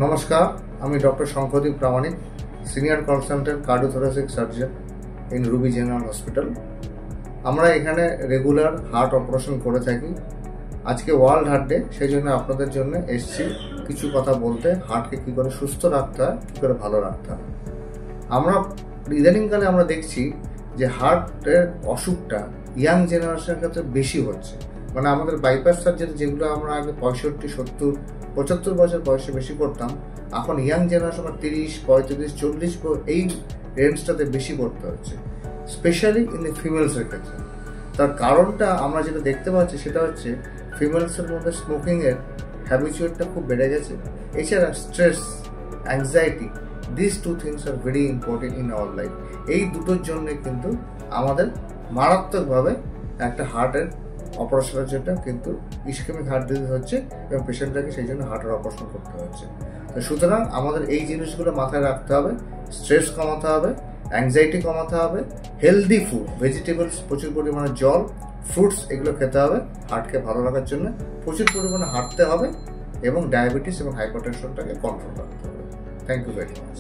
নমস্কার, আমি doctor Shankhadeep Pramanik, senior consultant cardiothoracic surgeon in Ruby general hospital. আমরা এখানে রেগুলার হার্ট অপারেশন করে থাকি। আজকে ওয়ার্ল্ড হার্ট ডে, সেই জন্য আপনাদের জন্য এসছি কিছু কথা বলতে। হার্টকে কী করে সুস্থ রাখতে হয়, কী করে ভালো রাখতে হয়। আমরা ইদানিংকালে আমরা দেখছি যে হার্টের অসুখটা ইয়াং জেনারেশনের ক্ষেত্রে বেশি হচ্ছে। মানে আমাদের বাইপাস সার্জারি যেগুলো আমরা আগে 65, 70, 75 বছর বয়সে বেশি করতাম, এখন ইয়াং জেনারেশন 30, 35, 40 এই রেঞ্জটাতে বেশি করতে হচ্ছে, স্পেশালি ইন দ্য ফিমেলসের ক্ষেত্রে। তার কারণটা আমরা যেটা দেখতে পাচ্ছি সেটা হচ্ছে ফিমেলসের মধ্যে স্মোকিংয়ের হ্যাবিচুয়েটটা খুব বেড়ে গেছে। এছাড়া stress, anxiety, this two things are very important in our life. এই দুটোর জন্য কিন্তু আমাদের মারাত্মকভাবে একটা হার্টের অপারেশনের জন্য কিন্তু ইসকেমিক হার্ট ডিজিজ হচ্ছে এবং পেশেন্টটাকে সেই জন্য হার্টের অপারেশন করতে হচ্ছে। তো সুতরাং আমাদের এই জিনিসগুলো মাথায় রাখতে হবে। স্ট্রেস কমাতে হবে, অ্যাংজাইটি কমাতে হবে, হেলদি ফুড, ভেজিটেবলস, প্রচুর পরিমাণে জল, ফ্রুটস এগুলো খেতে হবে হার্টকে ভালো রাখার জন্য। প্রচুর পরিমাণে হাঁটতে হবে এবং ডায়াবেটিস এবং হাইপারটেনশনটাকে কন্ট্রোল রাখতে হবে। Thank you very much.